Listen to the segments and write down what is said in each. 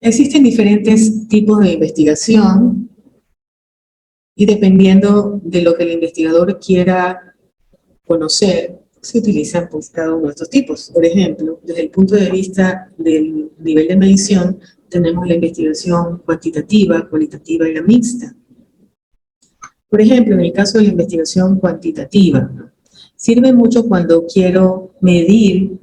Existen diferentes tipos de investigación y dependiendo de lo que el investigador quiera conocer, se utilizan pues cada uno de estos tipos. Por ejemplo, desde el punto de vista del nivel de medición, tenemos la investigación cuantitativa, cualitativa y la mixta. Por ejemplo, en el caso de la investigación cuantitativa, sirve mucho cuando quiero medir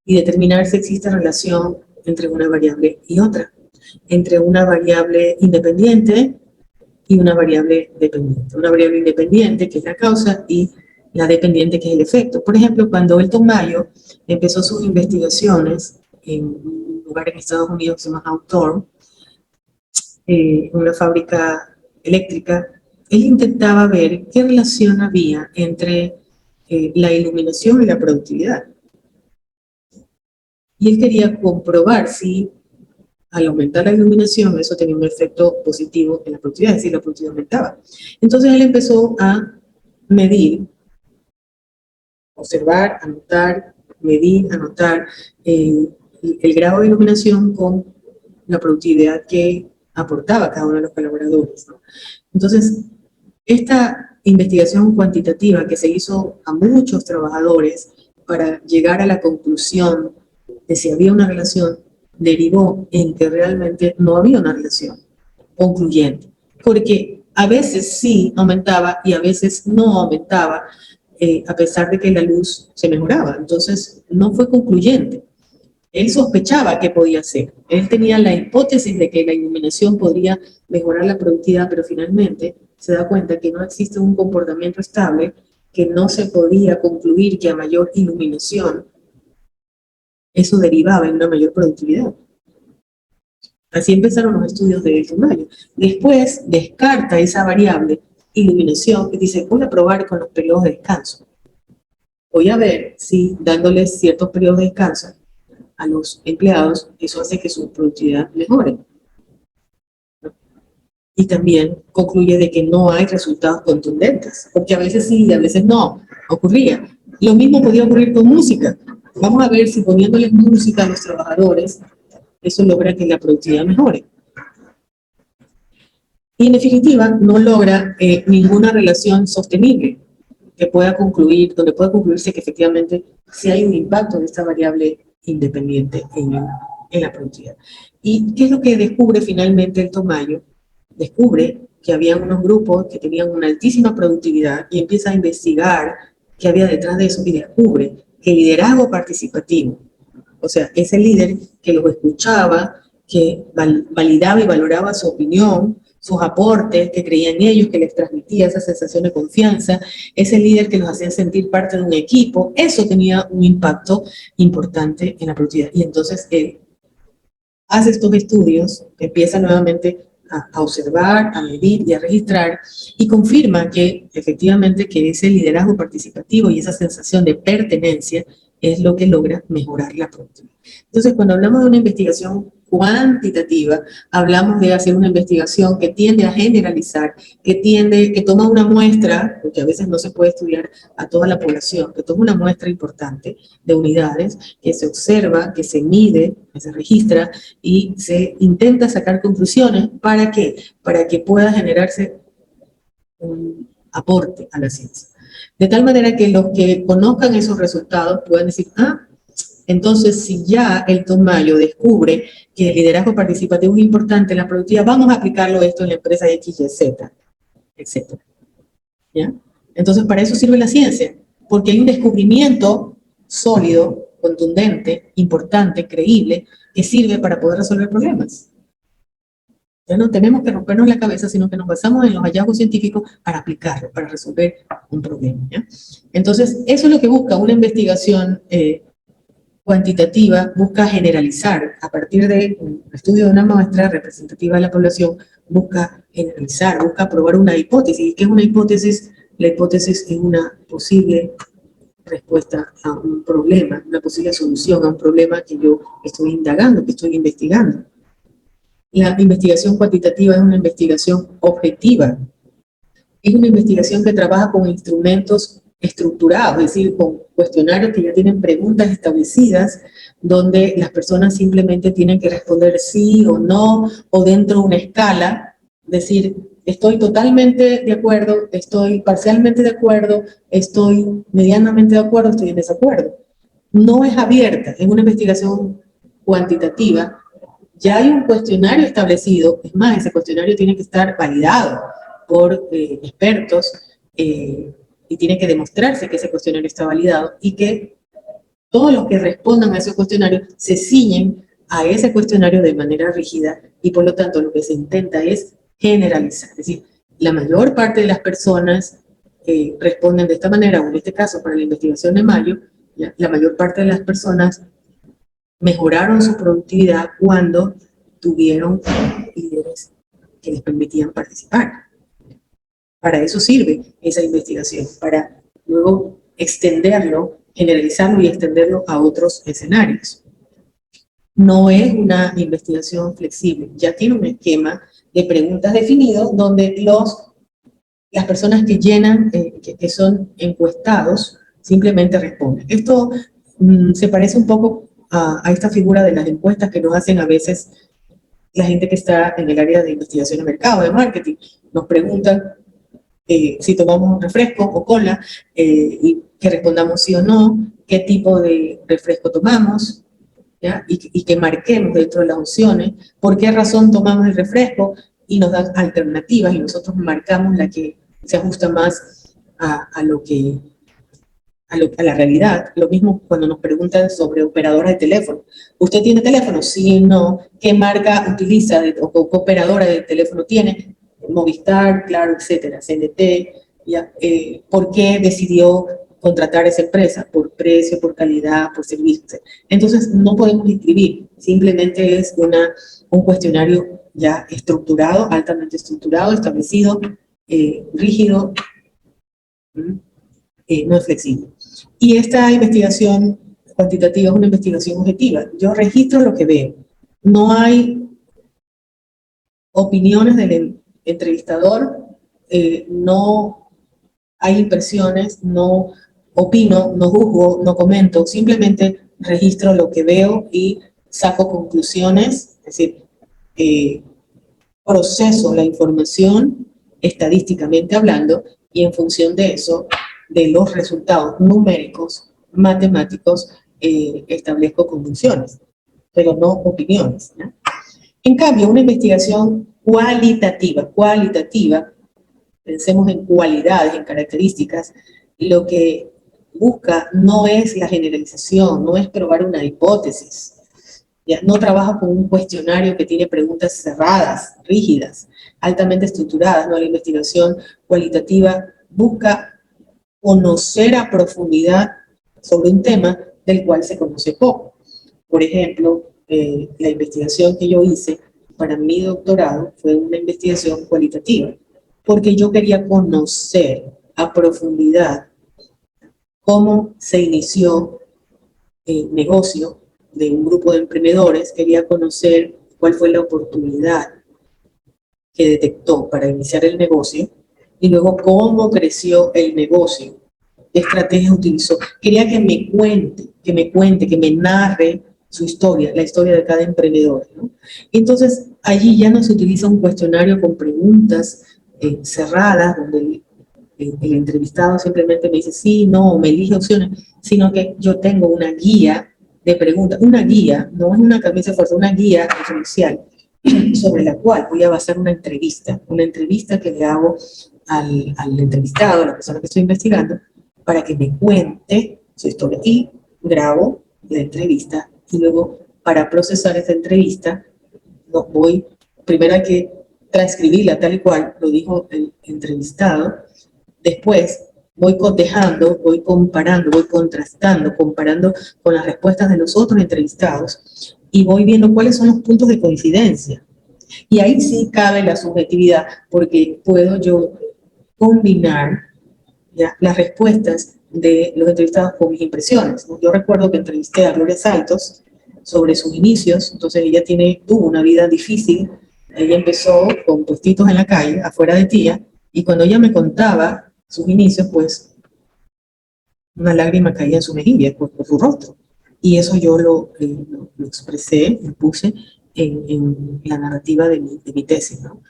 y determinar si existe relación entre una variable y otra, entre una variable independiente y una variable dependiente. Una variable independiente, que es la causa, y la dependiente, que es el efecto. Por ejemplo, cuando Elton Mayo empezó sus investigaciones en un lugar en Estados Unidos que se llama Hawthorne, en una fábrica eléctrica, él intentaba ver qué relación había entre la iluminación y la productividad. Y él quería comprobar si al aumentar la iluminación eso tenía un efecto positivo en la productividad, es decir, la productividad aumentaba. Entonces él empezó a medir, observar, anotar, medir, anotar el grado de iluminación con la productividad que aportaba cada uno de los colaboradores, ¿no? Entonces, esta investigación cuantitativa que se hizo a muchos trabajadores para llegar a la conclusión de si había una relación, derivó en que realmente no había una relación concluyente, porque a veces sí aumentaba y a veces no aumentaba, a pesar de que la luz se mejoraba. Entonces, no fue concluyente. Él sospechaba que podía ser. Él tenía la hipótesis de que la iluminación podría mejorar la productividad, pero finalmente se da cuenta que no existe un comportamiento estable, que no se podía concluir que a mayor iluminación eso derivaba en una mayor productividad. Así empezaron los estudios de Elton Mayo. Después descarta esa variable iluminación y dice, voy a probar con los periodos de descanso. Voy a ver si dándoles ciertos periodos de descanso a los empleados, eso hace que su productividad mejore. Y también concluye de que no hay resultados contundentes, porque a veces sí y a veces no ocurría. Lo mismo podía ocurrir con música. Vamos a ver si poniéndoles música a los trabajadores, eso logra que la productividad mejore. Y en definitiva, no logra ninguna relación sostenible que pueda concluir, donde pueda concluirse que efectivamente sí hay un impacto de esta variable independiente en la productividad. ¿Y qué es lo que descubre finalmente Elton Mayo? Descubre que había unos grupos que tenían una altísima productividad y empieza a investigar qué había detrás de eso y descubre que el liderazgo participativo, o sea, ese líder que los escuchaba, que validaba y valoraba su opinión, sus aportes, que creía en ellos, que les transmitía esa sensación de confianza, ese líder que los hacía sentir parte de un equipo, eso tenía un impacto importante en la productividad. Y entonces él hace estos estudios, empieza nuevamente a observar, a medir y a registrar, y confirma que efectivamente que ese liderazgo participativo y esa sensación de pertenencia es lo que logra mejorar la productividad. Entonces, cuando hablamos de una investigación cuantitativa, hablamos de hacer una investigación que tiende a generalizar, que toma una muestra, porque a veces no se puede estudiar a toda la población, que toma una muestra importante de unidades, que se observa, que se mide, que se registra y se intenta sacar conclusiones. ¿Para qué? Para que pueda generarse un aporte a la ciencia. De tal manera que los que conozcan esos resultados puedan decir, entonces si ya Elton Mayo descubre que el liderazgo participativo es importante en la productividad, vamos a aplicarlo esto en la empresa X, Y, Z, etc. ¿Ya? Entonces para eso sirve la ciencia, porque hay un descubrimiento sólido, contundente, importante, creíble, que sirve para poder resolver problemas. Ya no tenemos que rompernos la cabeza, sino que nos basamos en los hallazgos científicos para aplicarlo, para resolver un problema, ¿ya? Entonces, eso es lo que busca una investigación cuantitativa, busca generalizar, a partir del estudio de una muestra representativa de la población, busca generalizar, busca probar una hipótesis. ¿Qué es una hipótesis? La hipótesis es una posible respuesta a un problema, una posible solución a un problema que yo estoy indagando, que estoy investigando. La investigación cuantitativa es una investigación objetiva. Es una investigación que trabaja con instrumentos estructurados, es decir, con cuestionarios que ya tienen preguntas establecidas, donde las personas simplemente tienen que responder sí o no, o dentro de una escala, decir, estoy totalmente de acuerdo, estoy parcialmente de acuerdo, estoy medianamente de acuerdo, estoy en desacuerdo. No es abierta, es una investigación cuantitativa. Ya hay un cuestionario establecido, es más, ese cuestionario tiene que estar validado por expertos y tiene que demostrarse que ese cuestionario está validado y que todos los que respondan a ese cuestionario se ciñen a ese cuestionario de manera rígida y por lo tanto lo que se intenta es generalizar. Es decir, la mayor parte de las personas responden de esta manera, o en este caso para la investigación de mayo, la mayor parte de las personas mejoraron su productividad cuando tuvieron líderes que les permitían participar. Para eso sirve esa investigación, para luego extenderlo, generalizarlo y extenderlo a otros escenarios. No es una investigación flexible, ya tiene un esquema de preguntas definido donde las personas que llenan, que son encuestados, simplemente responden. Esto se parece un poco a esta figura de las encuestas que nos hacen a veces la gente que está en el área de investigación de mercado, de marketing. Nos preguntan si tomamos un refresco o cola y que respondamos sí o no, qué tipo de refresco tomamos, ¿ya? Y que marquemos dentro de las opciones por qué razón tomamos el refresco y nos dan alternativas y nosotros marcamos la que se ajusta más a lo que a la realidad. Lo mismo cuando nos preguntan sobre operadoras de teléfono. ¿Usted tiene teléfono? Sí, no. ¿Qué marca utiliza o qué operadora de teléfono tiene? Movistar, Claro, etcétera, CNT. ¿Ya? ¿Por qué decidió contratar a esa empresa? Por precio, por calidad, por servicio. Entonces, no podemos inscribir. Simplemente es un cuestionario ya estructurado, altamente estructurado, establecido, rígido, no es flexible. Y esta investigación cuantitativa es una investigación objetiva. Yo registro lo que veo. No hay opiniones del entrevistador, no hay impresiones, no opino, no juzgo, no comento, simplemente registro lo que veo y saco conclusiones, es decir, proceso la información estadísticamente hablando y en función de eso, de los resultados numéricos, matemáticos, establezco conclusiones, pero no opiniones, ¿no? En cambio, una investigación cualitativa, pensemos en cualidades, en características, lo que busca no es la generalización, no es probar una hipótesis, ¿ya? No trabaja con un cuestionario que tiene preguntas cerradas, rígidas, altamente estructuradas, ¿no? La investigación cualitativa busca conocer a profundidad sobre un tema del cual se conoce poco. Por ejemplo, la investigación que yo hice para mi doctorado fue una investigación cualitativa, porque yo quería conocer a profundidad cómo se inició el negocio de un grupo de emprendedores, quería conocer cuál fue la oportunidad que detectó para iniciar el negocio y luego cómo creció el negocio, qué estrategias utilizó. Quería que me cuente, que me narre su historia, la historia de cada emprendedor, ¿no? Entonces, allí ya no se utiliza un cuestionario con preguntas cerradas, donde el entrevistado simplemente me dice sí, no, me elige opciones, sino que yo tengo una guía de preguntas, una guía, no es una camisa de fuerza, una guía referencial sobre la cual voy a basar una entrevista que le hago al entrevistado, a la persona que estoy investigando, para que me cuente su historia. Y grabo la entrevista y luego para procesar esa entrevista, primero hay que transcribirla tal y cual lo dijo el entrevistado, después voy cotejando, voy comparando, voy contrastando, comparando con las respuestas de los otros entrevistados y voy viendo cuáles son los puntos de coincidencia. Y ahí sí cabe la subjetividad, porque puedo yo combinar, ¿ya?, las respuestas de los entrevistados con mis impresiones. Yo recuerdo que entrevisté a Gloria Saltos sobre sus inicios, entonces ella tuvo una vida difícil, ella empezó con puestitos en la calle, afuera de Tía, y cuando ella me contaba sus inicios, pues una lágrima caía en su mejilla, por su rostro. Y eso yo lo expresé, lo puse en la narrativa de mi tesis, ¿no?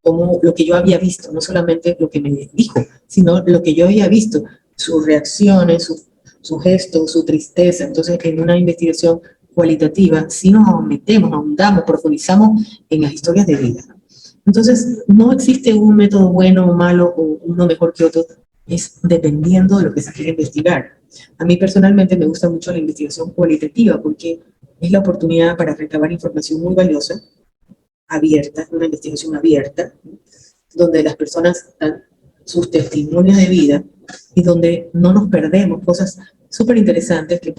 Como lo que yo había visto, no solamente lo que me dijo, sino lo que yo había visto, sus reacciones, su gesto, su tristeza. Entonces, en una investigación cualitativa, si nos metemos, ahondamos, profundizamos en las historias de vida. Entonces, no existe un método bueno o malo o uno mejor que otro, es dependiendo de lo que se quiere investigar. A mí personalmente me gusta mucho la investigación cualitativa porque es la oportunidad para recabar información muy valiosa, abierta, una investigación abierta, donde las personas dan sus testimonios de vida y donde no nos perdemos cosas súper interesantes que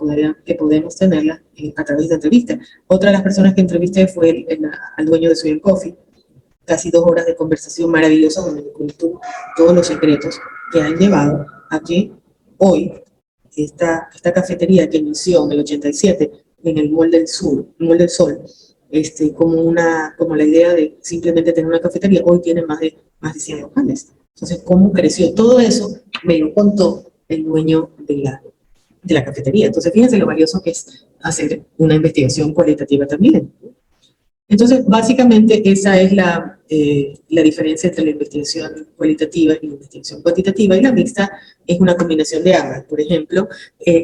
podemos tenerlas a través de entrevistas. Otra de las personas que entrevisté fue al dueño de Soy el Coffee, casi 2 horas de conversación maravillosa donde me contó todos los secretos que han llevado a que hoy esta cafetería que inició en el 87 en el Mall del Sur, Mall del Sol, como la idea de simplemente tener una cafetería, hoy tiene más de 100 locales. Entonces, ¿cómo creció? Todo eso me lo contó el dueño de la cafetería. Entonces, fíjense lo valioso que es hacer una investigación cualitativa también. Entonces, básicamente esa es la diferencia entre la investigación cualitativa y la investigación cuantitativa, y la mixta es una combinación de ambas. Por ejemplo,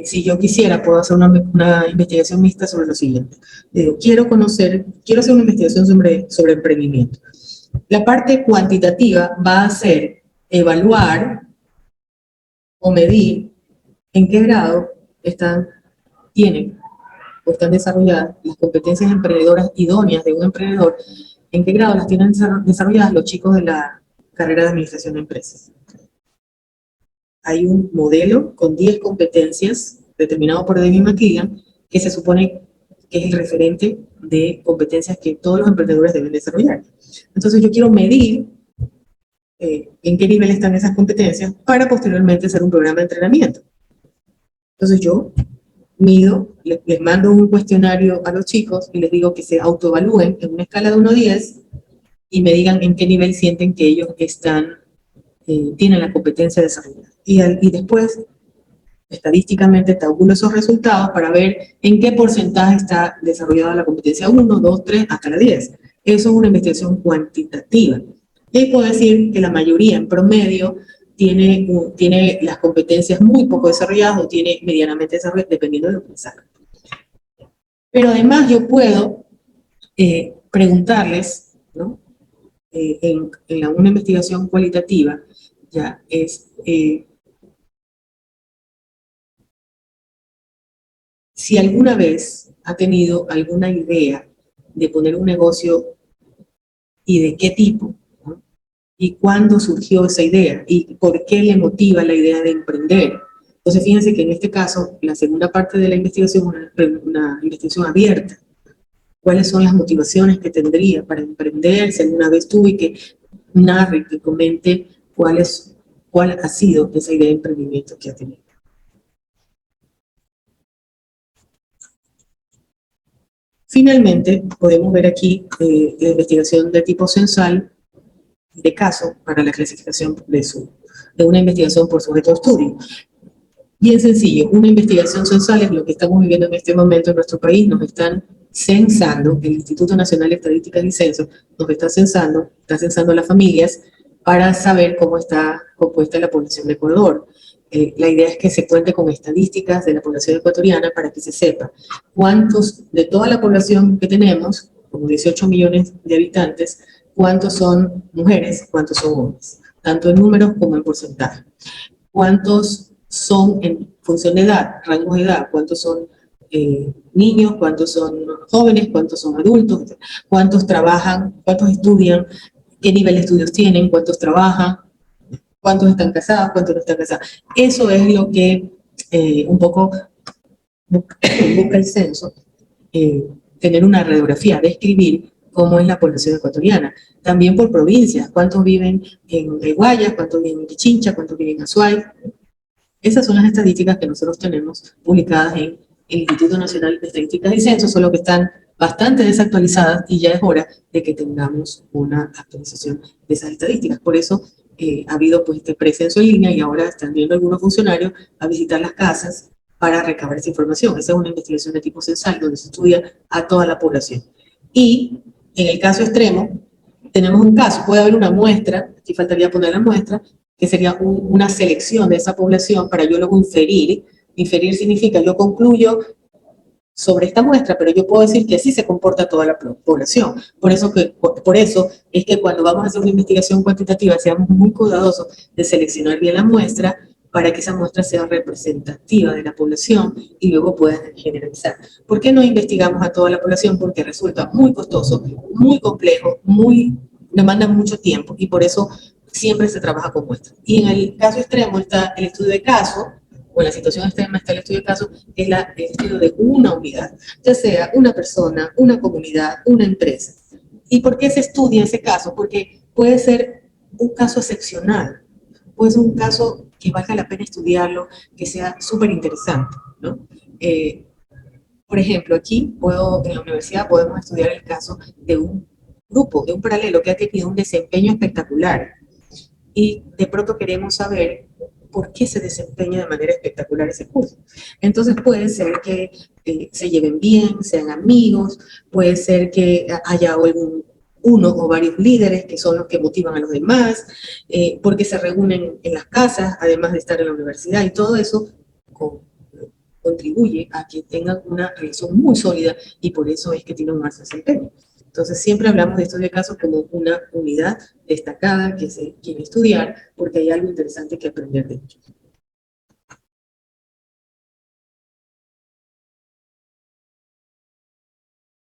si yo quisiera, puedo hacer una investigación mixta sobre lo siguiente. Quiero hacer una investigación sobre emprendimiento. La parte cuantitativa va a ser evaluar o medir en qué grado tienen o están desarrolladas las competencias emprendedoras idóneas de un emprendedor, en qué grado las tienen desarrolladas los chicos de la carrera de administración de empresas. Hay un modelo con 10 competencias determinado por David McKillian que se supone que es el referente de competencias que todos los emprendedores deben desarrollar. Entonces yo quiero medir en qué nivel están esas competencias para posteriormente hacer un programa de entrenamiento. Entonces yo mido, les mando un cuestionario a los chicos y les digo que se autoevalúen en una escala de 1 a 10 y me digan en qué nivel sienten que ellos tienen la competencia desarrollada. Y después, estadísticamente, tabulo esos resultados para ver en qué porcentaje está desarrollada la competencia 1, 2, 3, hasta la 10. Eso es una investigación cuantitativa. Y puedo decir que la mayoría, en promedio, tiene las competencias muy poco desarrolladas o tiene medianamente desarrolladas, dependiendo de lo que salga. Pero además yo puedo preguntarles, ¿no? En una investigación cualitativa, ya es si alguna vez ha tenido alguna idea de poner un negocio y de qué tipo, ¿no? Y cuándo surgió esa idea y por qué le motiva la idea de emprender. Entonces, fíjense que en este caso, la segunda parte de la investigación es una investigación abierta. ¿Cuáles son las motivaciones que tendría para emprender? Si alguna vez tuve que narre, que comente cuál ha sido esa idea de emprendimiento que ha tenido. Finalmente, podemos ver aquí la investigación de tipo censal de caso para la clasificación de una investigación por sujeto de estudio. Bien sencillo, una investigación censal es lo que estamos viviendo en este momento en nuestro país. Nos están censando, el Instituto Nacional de Estadística y Censos nos está censando a las familias para saber cómo está compuesta la población de Ecuador. La idea es que se cuente con estadísticas de la población ecuatoriana para que se sepa cuántos de toda la población que tenemos, como 18 millones de habitantes, cuántos son mujeres, cuántos son hombres, tanto en números como en porcentaje. Cuántos son en función de edad, rangos de edad, cuántos son niños, cuántos son jóvenes, cuántos son adultos, cuántos trabajan, cuántos estudian, qué nivel de estudios tienen, cuántos trabajan, cuántos están casados, cuántos no están casados. Eso es lo que un poco busca el censo, tener una radiografía, describir cómo es la población ecuatoriana. También por provincias, cuántos viven en Guayas, cuántos viven en Pichincha, cuántos viven en Azuay. Esas son las estadísticas que nosotros tenemos publicadas en el Instituto Nacional de Estadísticas y Censos, solo que están bastante desactualizadas y ya es hora de que tengamos una actualización de esas estadísticas. Por eso ha habido pues este precenso en línea y ahora están viendo algunos funcionarios a visitar las casas para recabar esa información. Esa es una investigación de tipo censal donde se estudia a toda la población. Y en el caso extremo, tenemos un caso, puede haber una muestra, aquí faltaría poner la muestra, que sería una selección de esa población para yo luego inferir. Inferir significa yo concluyo sobre esta muestra, pero yo puedo decir que así se comporta toda la población. Por eso es que cuando vamos a hacer una investigación cuantitativa, seamos muy cuidadosos de seleccionar bien la muestra para que esa muestra sea representativa de la población y luego pueda generalizar. ¿Por qué no investigamos a toda la población? Porque resulta muy costoso, muy complejo, demanda mucho tiempo y por eso siempre se trabaja con muestras. Y en el caso extremo está el estudio de caso, o en la situación extrema está el estudio de caso, que es el estudio de una unidad, ya sea una persona, una comunidad, una empresa. ¿Y por qué se estudia ese caso? Porque puede ser un caso excepcional, puede ser un caso que valga la pena estudiarlo, que sea súper interesante, ¿no? Por ejemplo, aquí en la universidad podemos estudiar el caso de un grupo, de un paralelo que ha tenido un desempeño espectacular y de pronto queremos saber por qué se desempeña de manera espectacular ese curso. Entonces puede ser que se lleven bien, sean amigos, puede ser que haya uno o varios líderes que son los que motivan a los demás, porque se reúnen en las casas, además de estar en la universidad, y todo eso contribuye a que tengan una relación muy sólida y por eso es que tienen un más desempeño. Entonces siempre hablamos de estos casos como una unidad destacada que se quiere estudiar porque hay algo interesante que aprender de ellos.